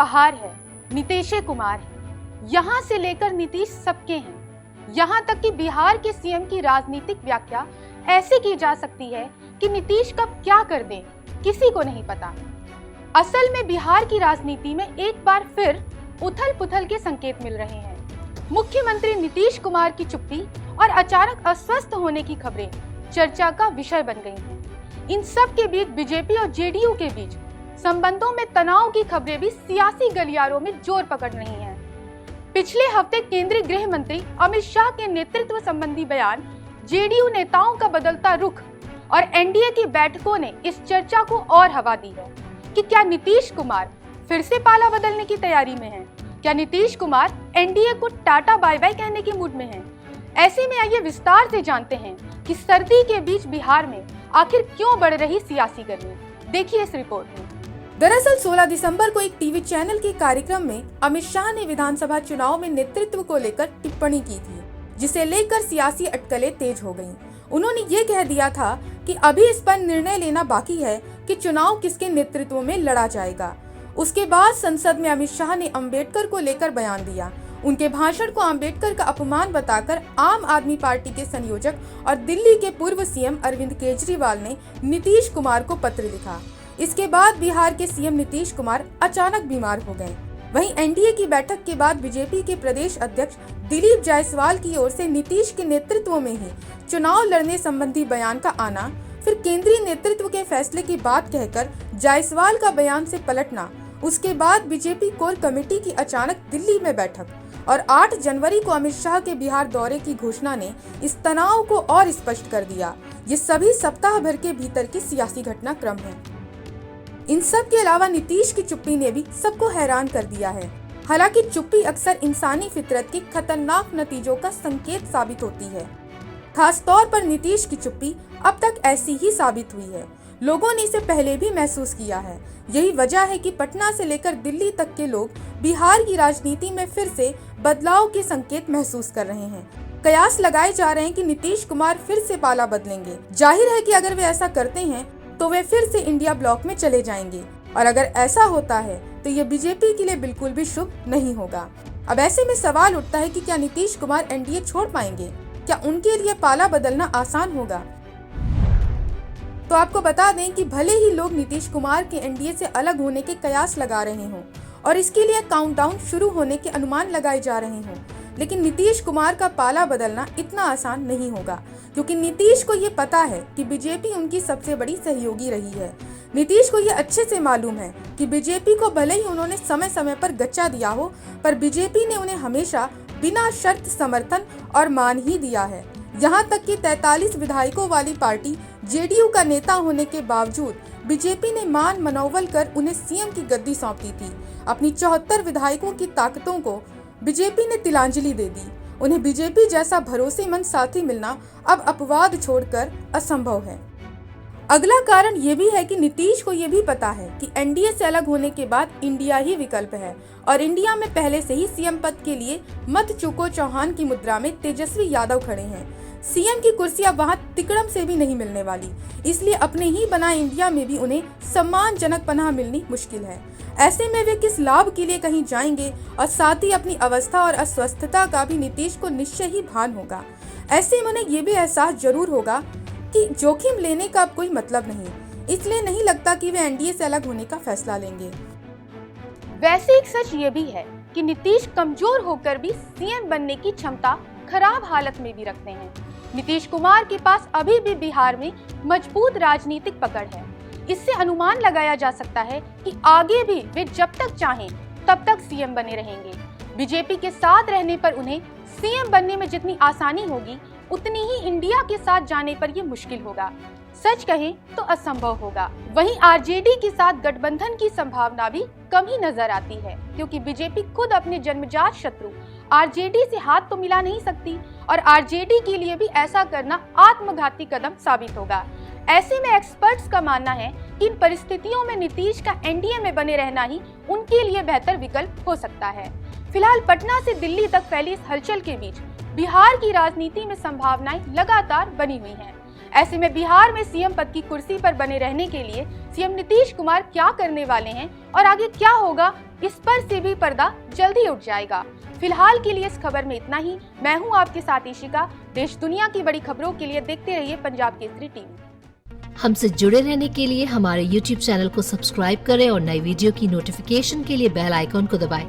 बहार है, नीतीश कुमार है। यहाँ से लेकर नीतीश सबके हैं। यहाँ तक कि बिहार के सीएम की राजनीतिक व्याख्या ऐसे की जा सकती है कि नीतीश कब क्या कर दें, किसी को नहीं पता। असल में बिहार की राजनीति में एक बार फिर उथल-पुथल के संकेत मिल रहे हैं। मुख्यमंत्री नीतीश कुमार की चुप्पी और अचानक अस्वस्थ होने की खबरें चर्चा का विषय बन गई हैं। इन सब के बीच बीजेपी और जेडीयू के बीच संबंधों में तनाव की खबरें भी सियासी गलियारों में जोर पकड़ रही हैं। पिछले हफ्ते केंद्रीय गृह मंत्री अमित शाह के नेतृत्व संबंधी बयान, जेडीयू नेताओं का बदलता रुख और एनडीए की बैठकों ने इस चर्चा को और हवा दी है कि क्या नीतीश कुमार फिर से पाला बदलने की तैयारी में हैं? क्या नीतीश कुमार एनडीए को टाटा बाय बाय कहने के मूड में हैं? ऐसे में आइए विस्तार से जानते हैं कि सर्दी के बीच बिहार में आखिर क्यों बढ़ रही सियासी गर्मी। देखिए इस रिपोर्ट में। दरअसल 16 दिसंबर को एक टीवी चैनल के कार्यक्रम में अमित शाह ने विधानसभा चुनाव में नेतृत्व को लेकर टिप्पणी की थी, जिसे लेकर सियासी अटकलें तेज हो गईं। उन्होंने ये कह दिया था कि अभी इस पर निर्णय लेना बाकी है कि चुनाव किसके नेतृत्व में लड़ा जाएगा। उसके बाद संसद में अमित शाह ने अंबेडकर को लेकर बयान दिया। उनके भाषण को अंबेडकर का अपमान बताकर आम आदमी पार्टी के संयोजक और दिल्ली के पूर्व सीएम अरविंद केजरीवाल ने नीतीश कुमार को पत्र लिखा। इसके बाद बिहार के सीएम नीतीश कुमार अचानक बीमार हो गए। वहीं एनडीए की बैठक के बाद बीजेपी के प्रदेश अध्यक्ष दिलीप जायसवाल की ओर से नीतीश के नेतृत्व में ही चुनाव लड़ने संबंधी बयान का आना, फिर केंद्रीय नेतृत्व के फैसले की बात कहकर जायसवाल का बयान से पलटना, उसके बाद बीजेपी कोर कमेटी की अचानक दिल्ली में बैठक और 8 जनवरी को अमित शाह के बिहार दौरे की घोषणा ने इस तनाव को और स्पष्ट कर दिया। ये सभी सप्ताह भर के भीतर की सियासी घटनाक्रम है। इन सब के अलावा नीतीश की चुप्पी ने भी सबको हैरान कर दिया है। हालांकि चुप्पी अक्सर इंसानी फितरत के खतरनाक नतीजों का संकेत साबित होती है। खास तौर पर नीतीश की चुप्पी अब तक ऐसी ही साबित हुई है। लोगों ने इसे पहले भी महसूस किया है। यही वजह है कि पटना से लेकर दिल्ली तक के लोग बिहार की राजनीति में फिर से बदलाव के संकेत महसूस कर रहे हैं। कयास लगाए जा रहे हैं कि नीतीश कुमार फिर से पाला बदलेंगे। जाहिर है कि अगर वे ऐसा करते हैं तो वे फिर से इंडिया ब्लॉक में चले जाएंगे, और अगर ऐसा होता है तो ये बीजेपी के लिए बिल्कुल भी शुभ नहीं होगा। अब ऐसे में सवाल उठता है कि क्या नीतीश कुमार एनडीए छोड़ पाएंगे? क्या उनके लिए पाला बदलना आसान होगा? तो आपको बता दें कि भले ही लोग नीतीश कुमार के एनडीए से अलग होने के कयास लगा रहे हों और इसके लिए काउंटडाउन शुरू होने के अनुमान लगाए जा रहे हों, लेकिन नीतीश कुमार का पाला बदलना इतना आसान नहीं होगा, क्योंकि नीतीश को ये पता है कि बीजेपी उनकी सबसे बड़ी सहयोगी रही है। नीतीश को ये अच्छे से मालूम है कि बीजेपी को भले ही उन्होंने समय समय पर गच्चा दिया हो, पर बीजेपी ने उन्हें हमेशा बिना शर्त समर्थन और मान ही दिया है। यहाँ तक कि 43 विधायकों वाली पार्टी जेडीयू का नेता होने के बावजूद बीजेपी ने मान मनोबल कर उन्हें सीएम की गद्दी सौंपी थी। अपनी 74 विधायकों की ताकतों को बीजेपी ने तिलांजलि दे दी। उन्हें बीजेपी जैसा भरोसेमंद साथी मिलना अब अपवाद छोड़कर असंभव है। अगला कारण ये भी है कि नीतीश को ये भी पता है कि एनडीए से अलग होने के बाद इंडिया ही विकल्प है, और इंडिया में पहले से ही सीएम पद के लिए मत चूको चौहान की मुद्रा में तेजस्वी यादव खड़े हैं। सीएम की कुर्सी अब वहाँ तिकड़म से भी नहीं मिलने वाली, इसलिए अपने ही बनाए इंडिया में भी उन्हें सम्मानजनक पनाह मिलनी मुश्किल है। ऐसे में वे किस लाभ के लिए कहीं जाएंगे, और साथ ही अपनी अवस्था और अस्वस्थता का भी नीतीश को निश्चय ही भान होगा। ऐसे में उन्हें ये भी एहसास जरूर होगा कि जोखिम लेने का अब कोई मतलब नहीं, इसलिए नहीं लगता कि वे एनडीए से अलग होने का फैसला लेंगे। वैसे एक सच ये भी है कि नीतीश कमजोर होकर भी सीएम बनने की क्षमता खराब हालत में भी रखते हैं। नीतीश कुमार के पास अभी भी बिहार में मजबूत राजनीतिक पकड़ है। इससे अनुमान लगाया जा सकता है कि आगे भी वे जब तक चाहें तब तक सीएम बने रहेंगे। बीजेपी के साथ रहने पर उन्हें सीएम बनने में जितनी आसानी होगी, उतनी ही इंडिया के साथ जाने पर यह मुश्किल होगा। सच कहें तो असंभव होगा। वहीं आरजेडी के साथ गठबंधन की संभावना भी कम ही नजर आती है, क्योंकि बीजेपी खुद अपने जन्मजात शत्रु आरजेडी से हाथ तो मिला नहीं सकती, और आरजेडी के लिए भी ऐसा करना आत्मघाती कदम साबित होगा। ऐसे में एक्सपर्ट्स का मानना है कि इन परिस्थितियों में नीतीश का एनडीए में बने रहना ही उनके लिए बेहतर विकल्प हो सकता है। फिलहाल पटना से दिल्ली तक फैली इस हलचल के बीच बिहार की राजनीति में संभावनाएं लगातार बनी हुई हैं। ऐसे में बिहार में सीएम पद की कुर्सी पर बने रहने के लिए सीएम नीतीश कुमार क्या करने वाले हैं और आगे क्या होगा, इस पर से भी पर्दा जल्दी उठ जाएगा। फिलहाल के लिए इस खबर में इतना ही। मैं हूं आपके साथ इशिका। देश दुनिया की बड़ी खबरों के लिए देखते रहिए पंजाब केसरी टीवी। हमसे जुड़े रहने के लिए हमारे YouTube चैनल को सब्सक्राइब करें और नई वीडियो की नोटिफिकेशन के लिए बेल आइकॉन को दबाएं।